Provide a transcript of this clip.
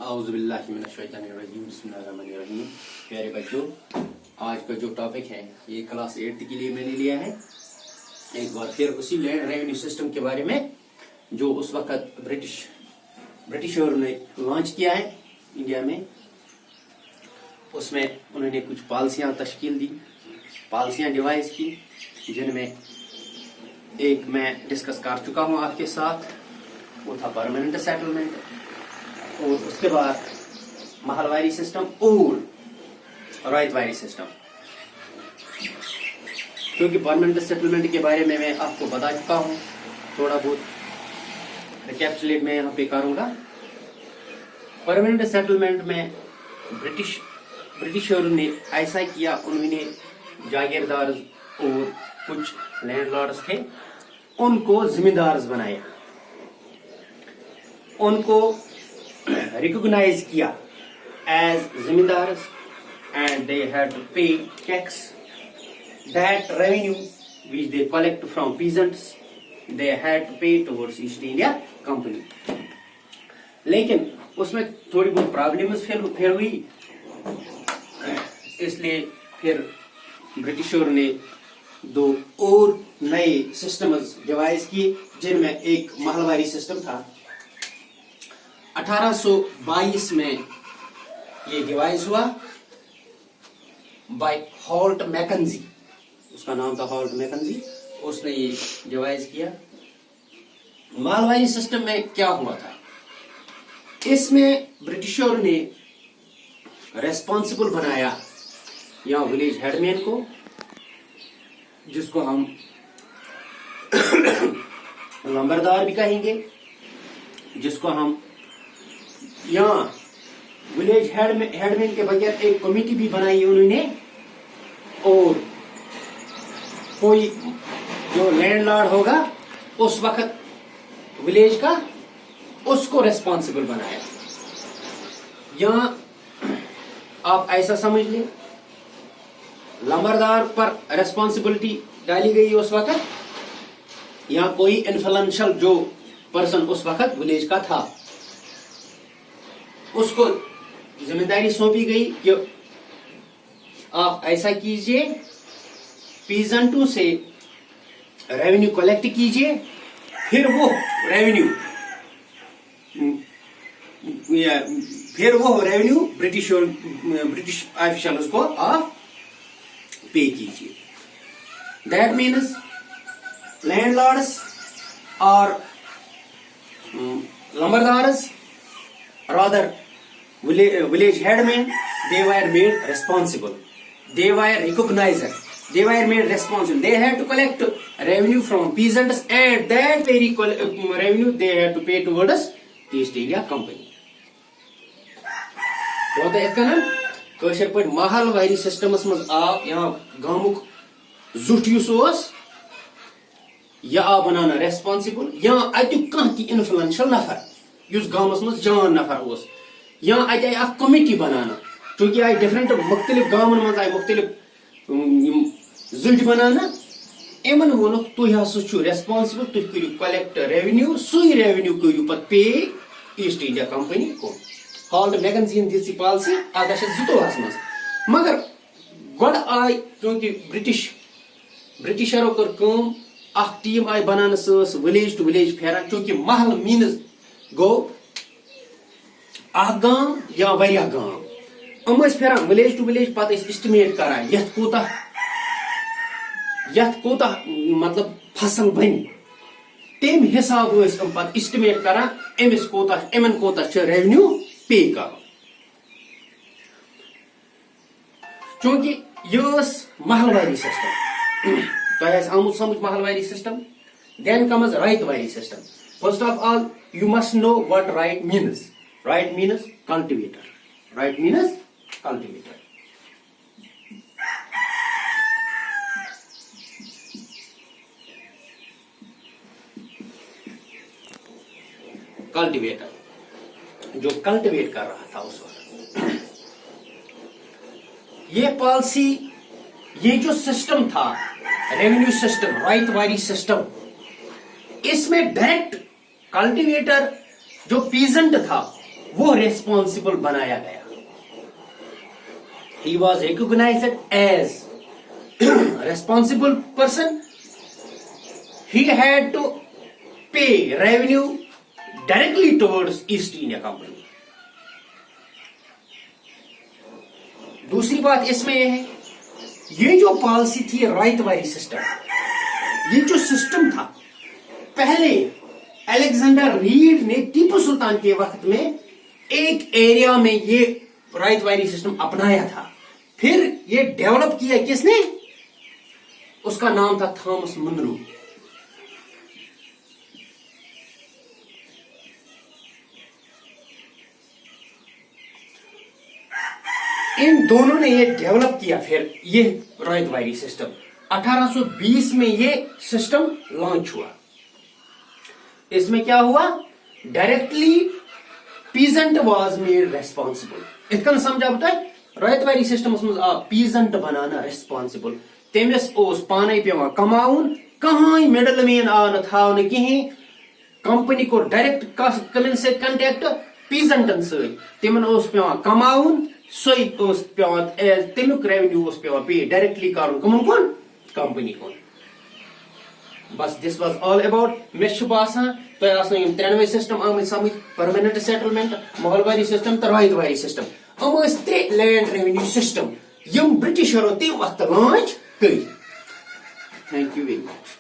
आऊज़ बिल्लाहि मिनश शैतानिर रजीम बिस्मिल्लाहिर रहमानिर रहीम। प्यारे बच्चों, आज का जो टॉपिक है ये क्लास 8 के लिए मैंने लिया है। एक बार फिर उसी लैंड रेवेन्यू सिस्टम के बारे में जो उस वक्त ब्रिटिशर ने लॉन्च किया है इंडिया में। उसमें उन्होंने कुछ पॉलिसियां तश्कील दी, पॉलिसियां डिवाइस की, जिनमें एक मैं डिस्कस कर चुका हूं आपके साथ, वो था परमानेंट सेटलमेंट। और उसके बाद महलवारी सिस्टम और रायतवारी सिस्टम। क्योंकि परमानेंट सेटलमेंट के बारे में मैं आपको बता चुका हूं, थोड़ा बहुत रिकैप्चुलेट मैं यहाँ पे करूंगा। परमानेंट सेटलमेंट में ब्रिटिशरों ने ऐसा किया, उन्होंने जागीरदार और कुछ लैंडलॉर्ड्स थे उनको जिम्मेदार बनाया, उनको रिकॉग्नाइज किया एज जिम्मेदार, and they had to pay tax. That revenue which they collect from peasants, they had to pay towards East India Company. लेकिन उसमें थोड़ी बहुत प्रॉब्लम्स फिर हुई, इसलिए फिर ब्रिटिशर ने दो और नए सिस्टम्स डिवाइस किए, जिनमें एक महलवारी सिस्टम था। 1822 में ये डिवाइस हुआ बाय हॉल्ट मैकेंजी, उसका नाम था हॉल्ट मैकेंजी। उसने ये डिवाइस किया। महलवारी सिस्टम में क्या हुआ था, इसमें ब्रिटिशर ने रेस्पॉन्सिबल बनाया यहाँ विलेज हेडमैन को, जिसको हम लंबरदार भी कहेंगे, जिसको हम यहाँ विलेज हेडमैन के बगैर एक कमेटी भी बनाई उन्होंने, और कोई जो लैंडलॉर्ड होगा उस वक्त विलेज का, उसको रेस्पॉन्सिबल बनाया। यहाँ आप ऐसा समझ लें, लंबरदार पर रेस्पॉन्सिबिलिटी डाली गई उस वक्त। यहाँ कोई इन्फ्लुएंशियल जो पर्सन उस वक्त विलेज का था, उसको जिम्मेदारी सौंपी गई कि आप ऐसा कीजिए, पीजेंटों से रेवेन्यू कलेक्ट कीजिए, फिर वो रेवेन्यू ब्रिटिश ऑफिशियल्स को आप पे कीजिए। दैट मीन्स लैंडलॉर्ड्स और लंबरदार्स, rather village headmen, they were made responsible, they were recognized, they were made responsible. They had to collect revenue from peasants, and that very revenue they had to pay towards East India Company. बहुत है इसका नाम कशर पर Mahalwari systems मज आप यहाँ गामुक जुट use या आप बनाना रेस्पॉन्सिबल, या अतुक कह इन्फ्लुएंशियल नफर युस गामस मज जान नफर उस, या अत आई कमेटी बनाना, चूंकि आई डिफरेंट मुख्तलिफ गामन मज आई मुख्तलिफ जुट बनाना। इमन वोन तुह हसा रेस्पॉन्सिबल, तुह करू कलेक्ट रेवेन्यू, सुई रेवेन्यू करू पत पे ईस्ट इंडिया कंपनी को। हॉल्ट मैकेंजी दी पॉलिसी 1822 मज, मगर गोड आई चूंकि ब्रिटिशरों कर काम, अख टीम आई बनाना सस विलेज टू विलेज फेरान, चूंकि महल मीन्स गो अख गांव या वरिया गांव, फेरान विलेज टू विलेज, पत एस्टिमेट करान यथ कोता मतलब फसल बन, तम हिसाब पत एस्टिमेट करान एमिस कोता एमन कोता रेवेन्यू पे कर। चूंकि यह महलवारी सिस्टम तो आमुत समझ Mahalwari system. Then comes Ryotwari system. First of all, you must know what right means. Right means cultivator. Right means cultivator. Cultivator, जो कल्टिवेट कर रहा था उस वक्त। ये पॉलिसी, ये जो सिस्टम था रेवेन्यू सिस्टम, रायतवारी सिस्टम, इसमें डायरेक्ट कल्टीवेटर जो पीजेंट था وہ ریسپانسبل بنایا گیا. He was recognized as responsible person. He had to pay revenue directly towards East India Company. دوسری بات اس میں یہ ہے, یہ جو پالیسی تھی رائت واری سسٹم, یہ جو سسٹم تھا پہلے الیگزینڈر ریڈ نے ٹیپو سلطان کے وقت میں ایک ایریا میں یہ رائت واری سسٹم اپنایا تھا. پھر یہ ڈیولپ کیا کس نے؟ اس کا نام تھا تھامس منرو. ان دونوں نے یہ ڈیولپ کیا. پھر یہ رائت واری سسٹم 1820 میں یہ سسٹم لانچ ہوا. اس میں کیا ہوا؟ Directly peasant was made responsible. اتنا سمجھا بتائے رائت واری سسٹمس مز آ پیزنٹ بنانا ریسپانسبل. تمس اوس پانے پیوان کماؤن, کہاں مڈل مین آو نہ تھاونہ کہین. کمپنی کو ڈائریکٹ کمن سے کنٹیکٹ پیزنٹن ست, تمن اوس پیوان کماؤن, سوئی اوس پیوان تمیک ریونیو اوس پیوان پے ڈائریکٹلی کرن کمن کن, کمپنی کن. بس دس واز آل اباؤٹ. مے باسان تہ آسن یم ترٛنوے سسٹم آمت سمجھ, پرماننٹ سیٹلمنٹ, محل واری سسٹم تو رائت واری سسٹم. ام ترٛےٚ لینڈ ریونیو سسٹم یم برٹشرو تمہ وقت لانچ کر. Thank you very much.